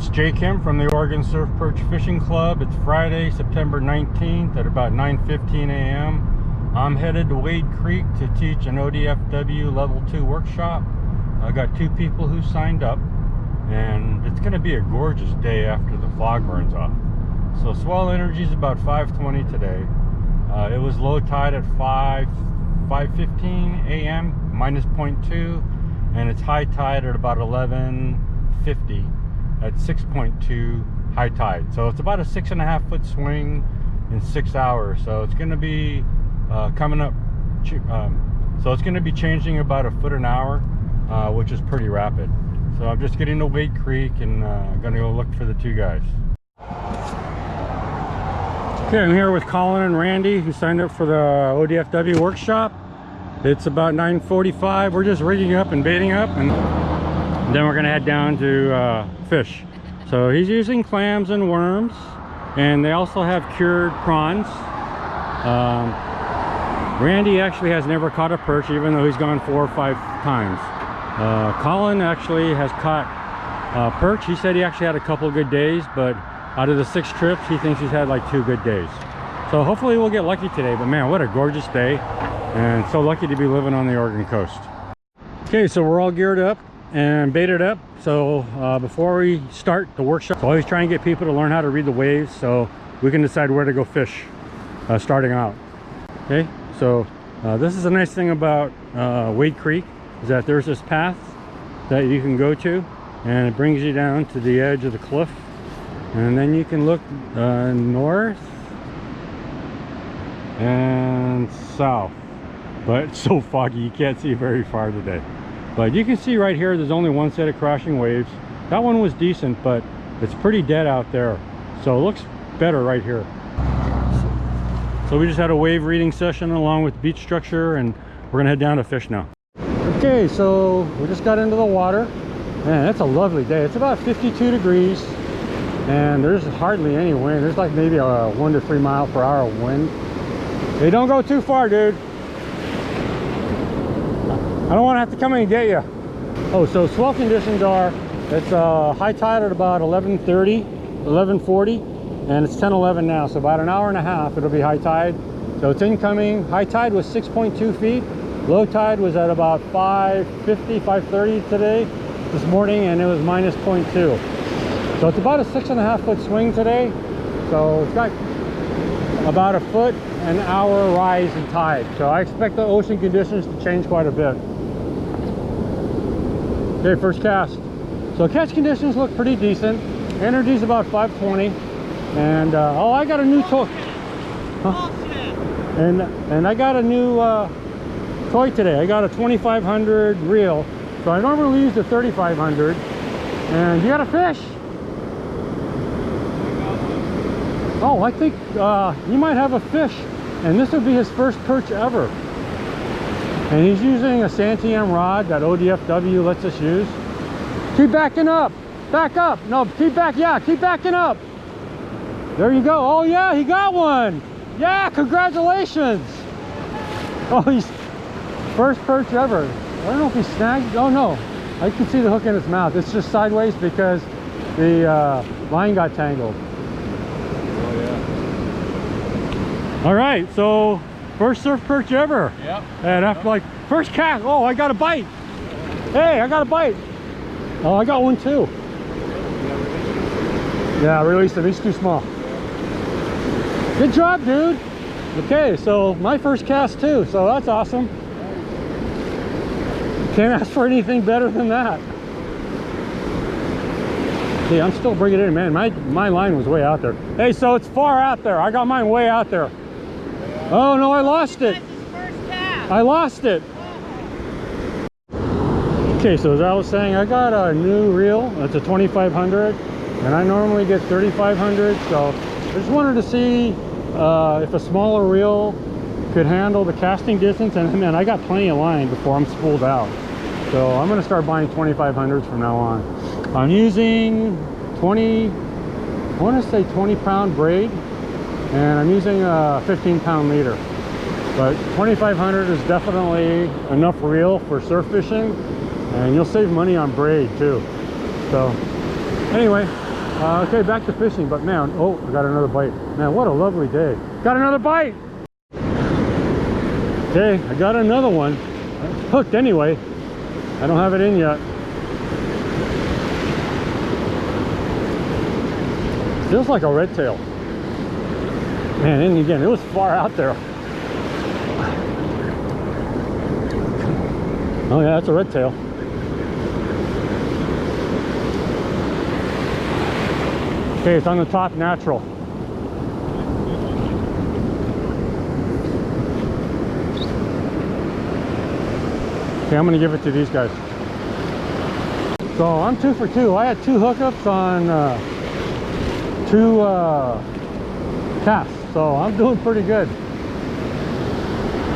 It's Jake Kim from the Oregon Surf Perch Fishing Club. It's Friday, September 19th at about 9:15 a.m. I'm headed to Wade Creek to teach an ODFW Level 2 workshop. I got 2 people who signed up, and it's going to be a gorgeous day after the fog burns off. So swell energy is about 5:20 today. It was low tide at 5:15 a.m. minus 0.2, and it's high tide at about 11:50 at 6.2 high tide. So it's about a 6.5 foot swing in 6 hours. So it's going to be coming up. So it's going to be changing about a foot an hour, which is pretty rapid. So I'm just getting to Wade Creek and going to go look for the 2 guys. Okay, I'm here with Colin and Randy, who signed up for the ODFW workshop. It's about 9:45. We're just rigging up and baiting up, and then we're going to head down to fish. So he's using clams and worms, and they also have cured prawns. Randy actually has never caught a perch, even though he's gone 4 or 5 times. Colin actually has caught perch. He said he actually had a couple of good days, but out of the 6 trips, he thinks he's had like 2 good days. So hopefully we'll get lucky today. But man, what a gorgeous day, and so lucky to be living on the Oregon coast. Okay, so we're all geared up and baited up. So before we start the workshop, I always try and get people to learn how to read the waves so we can decide where to go fish starting out. Okay, so this is the nice thing about Wade Creek, is that there's this path that you can go to, and it brings you down to the edge of the cliff, and then you can look north and south, but it's so foggy you can't see very far today. But you can see right here, there's only one set of crashing waves. That one was decent, but it's pretty dead out there, so it looks better right here. So we just had a wave reading session along with beach structure, and we're gonna head down to fish now. Okay, so we just got into the water. Man, it's a lovely day. It's about 52 degrees, and there's hardly any wind. There's like maybe a 1 to 3 mile per hour wind. Hey, don't go too far, dude. I don't want to have to come in and get you. Oh, so swell conditions are, it's high tide at about 11:30, 11:40, and it's 10:11 now. So about an hour and a half, it'll be high tide. So it's incoming. High tide was 6.2 feet. Low tide was at about 5:50, 5:30 today, this morning, and it was minus 0.2. So it's about a 6.5 foot swing today. So it's got about a foot an hour rise in tide. So I expect the ocean conditions to change quite a bit. Okay, first cast. So catch conditions look pretty decent. Energy's about 520, and oh, I got a new toy. Huh? And I got a new toy today. I got a 2500 reel. So I normally use the 3500. And you got a fish? Oh, I think he might have a fish, and this would be his first perch ever. And he's using a Santiam rod that ODFW lets us use. Keep backing up. Back up. No, keep back. Yeah, keep backing up. There you go. Oh yeah, he got one. Yeah, congratulations. Oh, he's first perch ever. I don't know if he snagged. Oh no, I can see the hook in his mouth. It's just sideways because the line got tangled. Oh yeah. All right, so first surf perch ever. Yep. And after like first cast, oh, I got a bite. Hey, I got a bite. Oh, I got one too. Yeah, I released him. He's too small. Good job, dude. Okay, so my first cast too, so that's awesome. Can't ask for anything better than that. See, I'm still bringing it in, man. My line was way out there. Hey, so it's far out there. I got mine way out there. Oh no, I lost it. I lost it. Okay, so as I was saying, I got a new reel. It's a 2500, and I normally get 3500. So I just wanted to see if a smaller reel could handle the casting distance. And man, I got plenty of line before I'm spooled out. So I'm going to start buying 2500s from now on. I'm using 20 pound braid, and I'm using a 15 pound leader. But 2500 is definitely enough reel for surf fishing, and you'll save money on braid too. So anyway, Okay, back to fishing, but man, oh, I got another bite. Man, what a lovely day. Got another bite! Okay, I got another one. It's hooked anyway. I don't have it in yet. Feels like a redtail. Man, and again, it was far out there. Oh yeah, that's a redtail. Okay, it's on the top natural. Okay, I'm gonna give it to these guys. So I'm 2 for 2. I had 2 hookups on 2 casts, so I'm doing pretty good.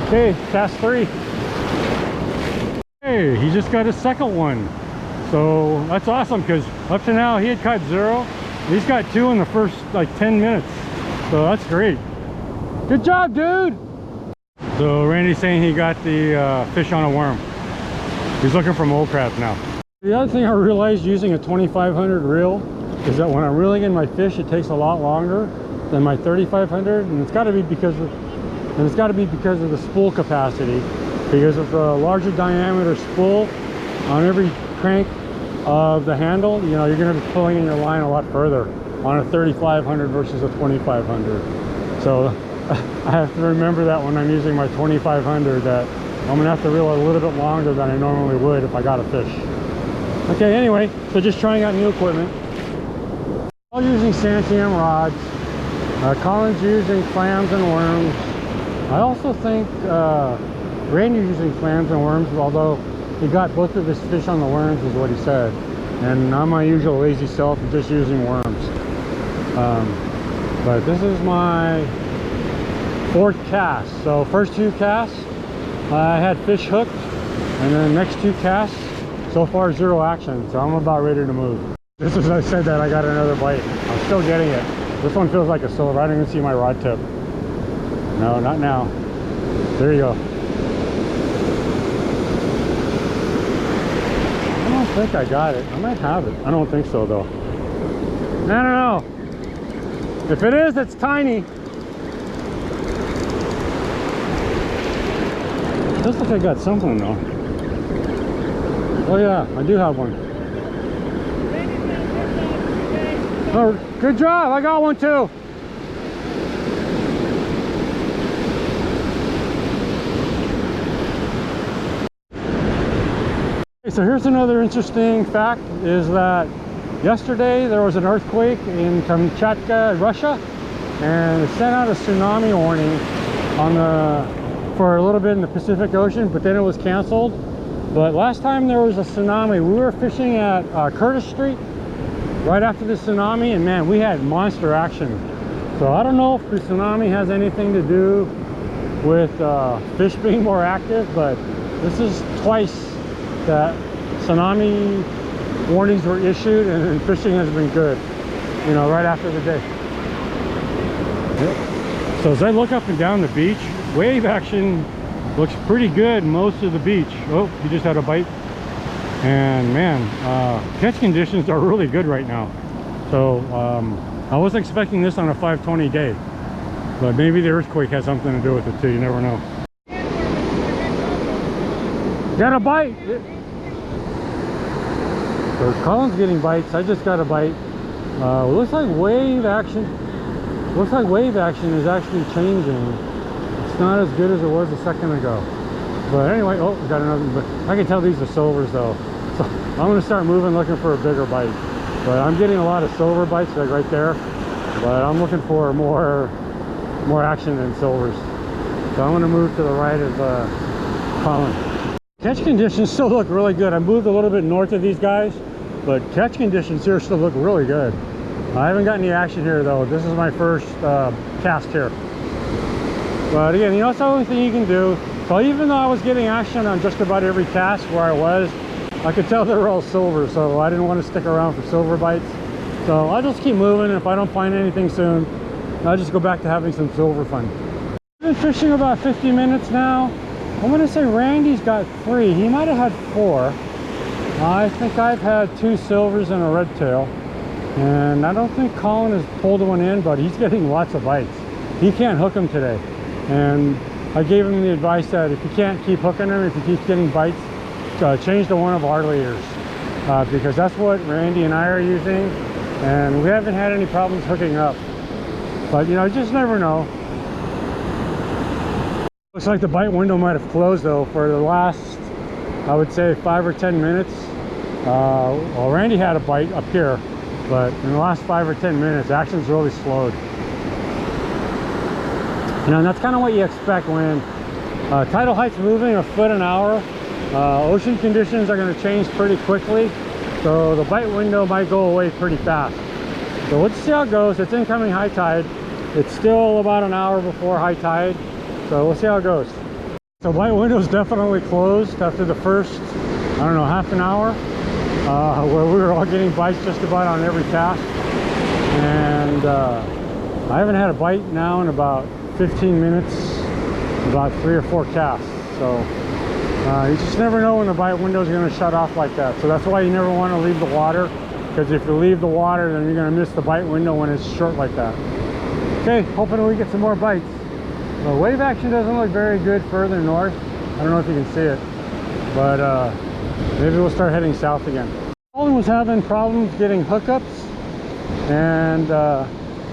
Okay, cast 3. Hey, he just got his second one. So that's awesome, because up to now he had caught 0. He's got 2 in the first like 10 minutes. So that's great. Good job, dude. So Randy's saying he got the fish on a worm. He's looking for mole crabs now. The other thing I realized using a 2500 reel is that when I'm reeling in my fish, it takes a lot longer than my 3500, and it's got to be because of the spool capacity. Because of the larger diameter spool on every crank of the handle, you know, you're going to be pulling in your line a lot further on a 3500 versus a 2500. So I have to remember that when I'm using my 2500, that I'm going to have to reel a little bit longer than I normally would if I got a fish. Okay, anyway, so just trying out new equipment. All using Santiam rods. Colin's using clams and worms. I also think Randy's using clams and worms, although he got both of his fish on the worms is what he said. And I'm my usual lazy self of just using worms. But this is my 4th cast. So first 2 casts, I had fish hooked, and then the next 2 casts, so far 0 action. So I'm about ready to move. Just as I said that, I got another bite. I'm still getting it. This one feels like a silver. I don't even see my rod tip. No, not now. There you go. I don't think I got it. I might have it. I don't think so though. I don't know. If it is, it's tiny. Looks like I got something though. Oh yeah, I do have one. Oh, good job. I got one too. So here's another interesting fact, is that yesterday there was an earthquake in Kamchatka, Russia, and it sent out a tsunami warning for a little bit in the Pacific Ocean, but then it was canceled. But last time there was a tsunami, we were fishing at Curtis Street right after the tsunami, and man, we had monster action. So I don't know if the tsunami has anything to do with fish being more active, but this is twice that tsunami warnings were issued, and fishing has been good, you know, right after the day. Yep. So as I look up and down the beach, wave action looks pretty good most of the beach. Oh, he just had a bite. And man, catch conditions are really good right now. So I was expecting this on a 520 day, but maybe the earthquake has something to do with it too. You never know. Got a bite. So Colin's getting bites. I just got a bite. Looks like wave action. Looks like wave action is actually changing. It's not as good as it was a second ago. But anyway, oh, we got another. But I can tell these are silvers though. So I'm going to start moving, looking for a bigger bite. But I'm getting a lot of silver bites, like right there. But I'm looking for more action than silvers. So I'm going to move to the right of Colin. Catch conditions still look really good. I moved a little bit north of these guys, but catch conditions here still look really good. I haven't got any action here though. This is my first cast here. But again, you know, it's the only thing you can do. So even though I was getting action on just about every cast where I was, I could tell they were all silver, so I didn't want to stick around for silver bites. So I'll just keep moving. If I don't find anything soon, I'll just go back to having some silver fun. I've been fishing about 50 minutes now. I'm going to say Randy's got 3. He might have had 4. I think I've had 2 silvers and a red tail. And I don't think Colin has pulled one in, but he's getting lots of bites. He can't hook them today. And I gave him the advice that if you can't keep hooking them, if he keeps getting bites, change to one of our leaders. Because that's what Randy and I are using. And we haven't had any problems hooking up. But you know, you just never know. Looks like the bite window might have closed though for the last, I would say 5 or 10 minutes. Well, Randy had a bite up here, but in the last 5 or 10 minutes, action's really slowed. You know, and that's kind of what you expect when tidal height's moving a foot an hour. Ocean conditions are going to change pretty quickly, so the bite window might go away pretty fast. So let's see how it goes. It's incoming high tide. It's still about an hour before high tide, so we'll see how it goes. So bite window's definitely closed after the first, I don't know, half an hour, where we were all getting bites just about on every cast. And I haven't had a bite now in about 15 minutes, about 3 or 4 casts. So you just never know when the bite window is going to shut off like that. So that's why you never want to leave the water, because if you leave the water, then you're going to miss the bite window when it's short like that. Okay, hoping we get some more bites. The wave action doesn't look very good further north. I don't know if you can see it, but maybe we'll start heading south again. Colin was having problems getting hookups, and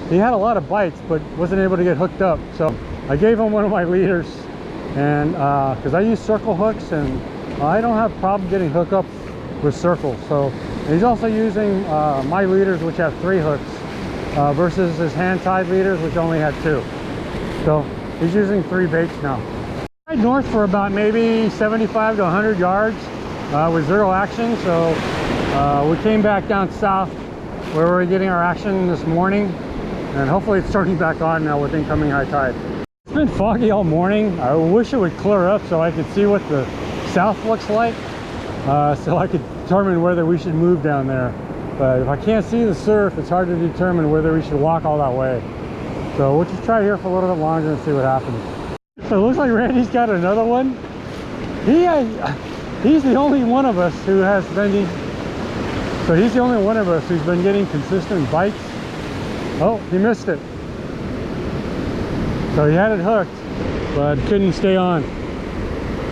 he had a lot of bites but wasn't able to get hooked up. So I gave him one of my leaders, and because I use circle hooks and I don't have problem getting hookups with circles. So he's also using my leaders, which have 3 hooks, versus his hand-tied leaders, which only had 2. So he's using 3 baits now. Right north for about maybe 75 to 100 yards with 0 action. So we came back down south where we were getting our action this morning, and hopefully it's starting back on now with incoming high tide. It's been foggy all morning. I wish it would clear up so I could see what the south looks like, so I could determine whether we should move down there. But if I can't see the surf, it's hard to determine whether we should walk all that way. So we'll just try here for a little bit longer and see what happens. So it looks like Randy's got another one. He's the only one of us who has been, he's the only one of us who's been getting consistent bites. Oh, he missed it. So he had it hooked, but couldn't stay on.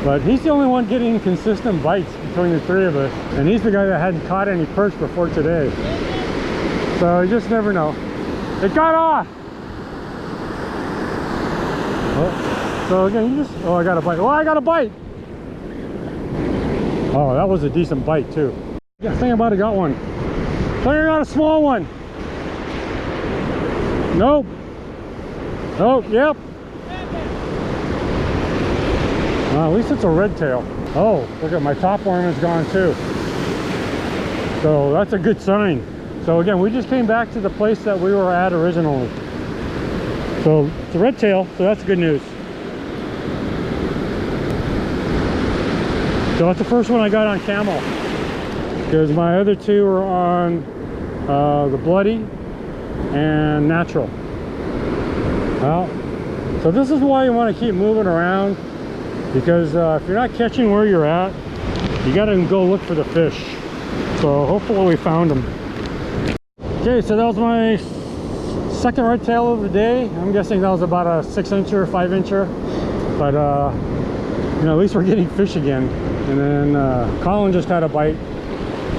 But he's the only one getting consistent bites between the 3 of us. And he's the guy that hadn't caught any perch before today. So you just never know. It got off! Oh, so again, you just, oh, I got a bite. Oh, I got a bite! Oh, that was a decent bite too. Yeah, I think I might have got one. I think I got a small one. Nope. Oh, yep. At least it's a redtail. Oh, look at my top worm is gone too. So that's a good sign. So again, we just came back to the place that we were at originally. So it's a redtail, so that's good news. So that's the first one I got on camel, because my other 2 were on the bloody and natural. Well, so this is why you want to keep moving around, because if you're not catching where you're at, you got to go look for the fish. So hopefully we found them. Okay, so that was my second redtail of the day. I'm guessing that was about a 6-incher, 5-incher, but you know, at least we're getting fish again. And then Colin just had a bite,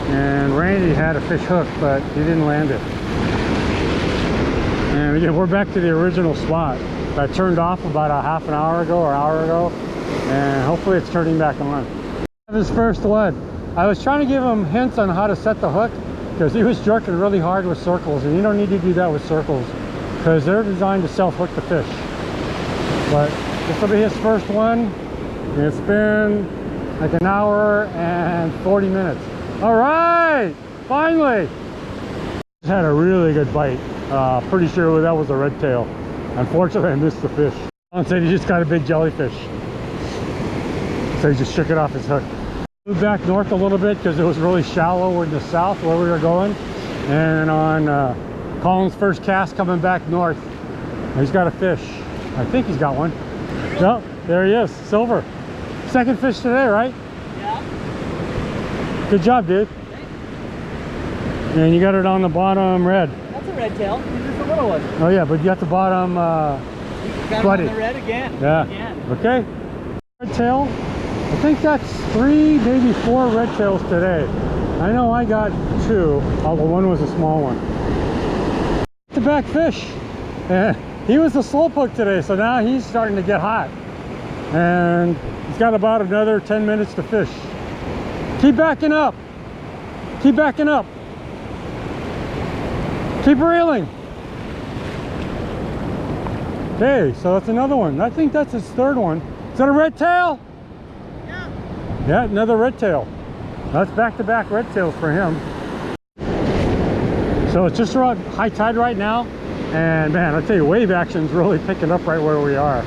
and Randy had a fish hook, but he didn't land it. And again, we're back to the original spot that turned off about a half an hour ago or hour ago, and hopefully it's turning back on. His first lead. I was trying to give him hints on how to set the hook, because he was jerking really hard with circles, and you don't need to do that with circles because they're designed to self-hook the fish. But this will be his first one. It's been like an hour and 40 minutes. All right, finally. Had a really good bite. Pretty sure that was a redtail. Unfortunately, I missed the fish. Colin said he just got a big jellyfish, so he just shook it off his hook. Moved back north a little bit because it was really shallow in the south where we were going. And on Colin's first cast coming back north, he's got a fish. I think he's got one. Oh, there he is, silver. Second fish today, right? Yeah. Good job, dude. And you got it on the bottom red. That's a red tail. This is a little one. Oh yeah, but you got the bottom Got it on the red again. Yeah. Again. Okay. Red tail. I think that's 3, maybe 4 red tails today. I know I got 2, although one was a small one. The back fish. And he was the slowpoke today, so now he's starting to get hot. And he's got about another 10 minutes to fish. Keep backing up. Keep backing up. Keep reeling. Okay, so that's another one. I think that's his 3rd one. Is that a red tail? Yeah. Yeah, another red tail. That's back-to-back red tails for him. So it's just around high tide right now. And man, I'll tell you, wave action's really picking up right where we are.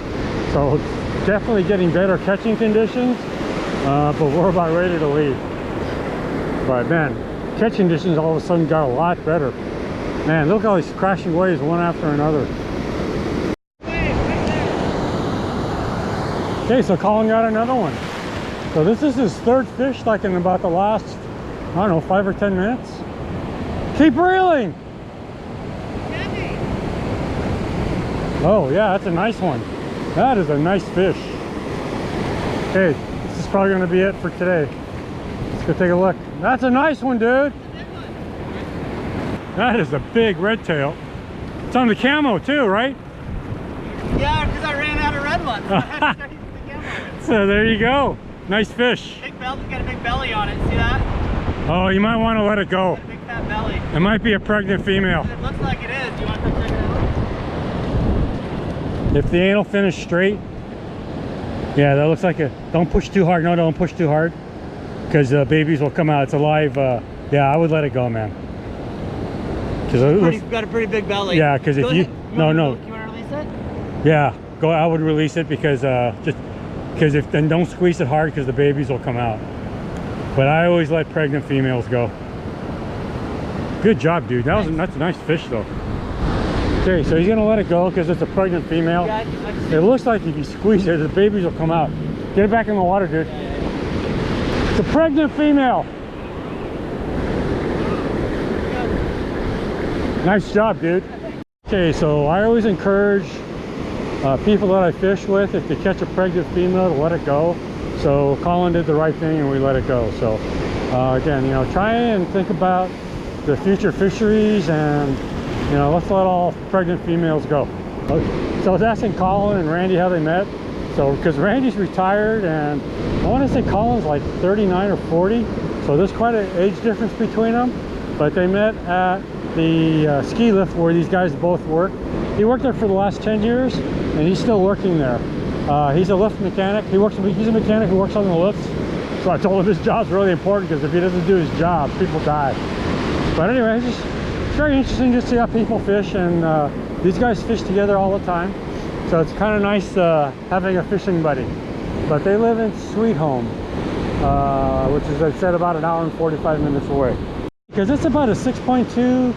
So definitely getting better catching conditions, but we're about ready to leave. But man, catching conditions all of a sudden got a lot better. Man, look at all these crashing waves one after another. Okay, so Colin got another one. So this is his 3rd fish, like in about the last, I don't know, 5 or 10 minutes. Keep reeling. Oh yeah, that's a nice one. That is a nice fish. Okay, this is probably gonna be it for today. Let's go take a look. That's a nice one, dude. That is a big red tail. It's on the camo too, right? Yeah, because I ran out of red ones. So I had to start using the camo ones. So there you go. Nice fish. Big belly, got a big belly on it. See that? Oh, you might want to let it go. Got a big fat belly. It might be a pregnant female. It looks like it is. Do you want to check it out? If the anal finish straight, yeah, that looks like a. Don't push too hard. No, don't push too hard, because the babies will come out. It's a live. Yeah, I would let it go, man. Because got a pretty big belly. Yeah, because if you no. You want to release it? Yeah, go. I would release it because just because if then don't squeeze it hard because the babies will come out. But I always let pregnant females go. Good job, dude. That's a nice fish though. Okay, so he's gonna let it go because it's a pregnant female. Yeah, it looks like if you squeeze it, the babies will come out. Get it back in the water, dude. It's a pregnant female. Nice job, dude. Okay, so I always encourage people that I fish with, if they catch a pregnant female, to let it go. So Colin did the right thing and we let it go. So again, you know, try and think about the future fisheries, and you know, let's let all pregnant females go. Okay. So I was asking Colin and Randy how they met. So because Randy's retired and I want to say Colin's like 39 or 40, so there's quite an age difference between them. But they met at the ski lift where these guys both work. He worked there for the last 10 years and he's still working there. He's a lift mechanic. He's a mechanic who works on the lifts. So I told him his job's really important, because if he doesn't do his job, people die. But anyway, it's just very interesting to see how people fish, and these guys fish together all the time. So it's kind of nice having a fishing buddy. But they live in Sweet Home, which is, I said, about an hour and 45 minutes away. Because it's about a 6.2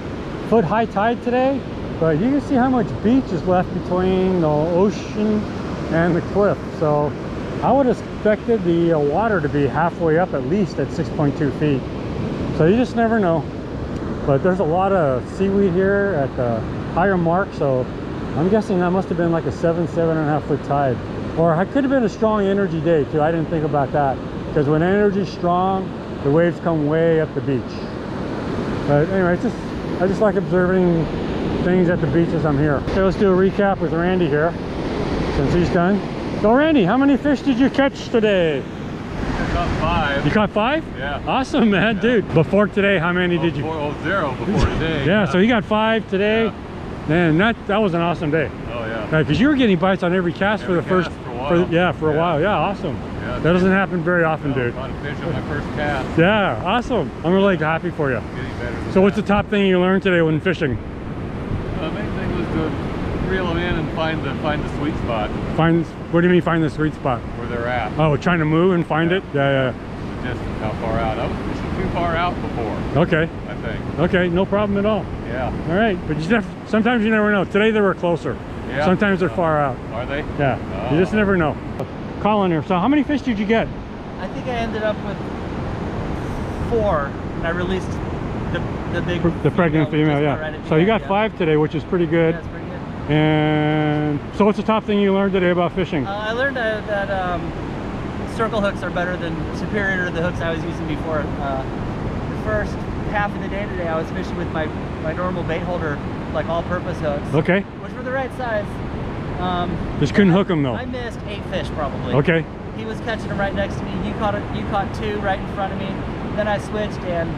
foot high tide today, but you can see how much beach is left between the ocean and the cliff. So I would have expected the water to be halfway up at least at 6.2 feet. So you just never know. But there's a lot of seaweed here at the higher mark, so I'm guessing that must have been like a 7.5 foot tide. Or it could have been a strong energy day too. I didn't think about that, because when energy's strong, the waves come way up the beach. But anyway, I just like observing things at the beach as I'm here. Okay, let's do a recap with Randy here, since he's done. So Randy, how many fish did you catch today? I caught 5. You caught 5? Yeah. Awesome, man. Yeah. Dude, before today, how many did you? 0 before today. Yeah, so you got 5 today. Yeah. Man, that was an awesome day. Oh yeah. Because you were getting bites on every cast for the first, for a while. for a while. Yeah, awesome. Yeah, that doesn't happen very often, dude. Caught a fish on my first cast. Yeah, awesome. I'm really happy for you. Getting better. So what's the top thing you learned today when fishing? The main thing was to reel them in and find the sweet spot. What do you mean find the sweet spot? Where they're at. Oh, trying to move and find it? Yeah. The distance, how far out. I was fishing too far out before. Okay. I think. Okay, no problem at all. Yeah. All right, but sometimes you never know. Today they were closer. Yeah. Sometimes they're far out. Are they? Yeah. You just never know. Colin here. So how many fish did you get? I think I ended up with 4, and I released the big The pregnant female female, just yeah. right at So the you end, got 5 today, which is pretty good. Yeah, it's pretty good. And so what's the top thing you learned today about fishing? I learned that circle hooks are better than superior to the hooks I was using before. The first half of the day today, I was fishing with my normal bait holder, like all-purpose hooks. Okay. Which were the right size. Just couldn't hook them though. I missed 8 fish probably. Okay. He was catching them right next to me. You caught 2 right in front of me. Then I switched and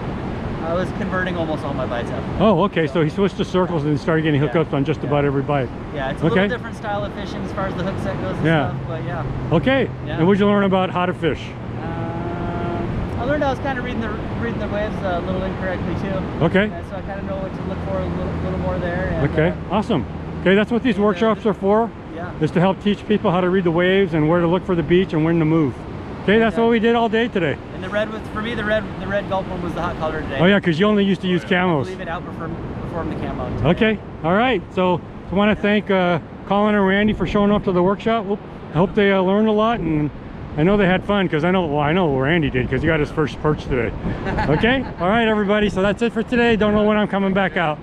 I was converting almost all my bites up. Oh, okay. So he switched to circles and started getting hookups on just about every bite. Yeah, it's a little different style of fishing as far as the hook set goes and stuff, but yeah. Okay. Yeah. And what'd you learn about how to fish? I learned I was kind of reading the waves a little incorrectly too. Okay. And so I kind of know what to look for a little more there. And, Okay. Awesome. Okay, that's what these workshops are for. Yeah. Is to help teach people how to read the waves and where to look for the beach and when to move. Okay, that's what we did all day today. And the red was, for me, the red gulp one was the hot color today. Oh yeah, because you only used to use I camos. believe it outperformed the camo today. Okay, all right. So I want to thank Colin and Randy for showing up to the workshop. I hope they learned a lot, and I know they had fun because I know Randy did because he got his first perch today. Okay, all right, everybody. So that's it for today. Don't know when I'm coming back out.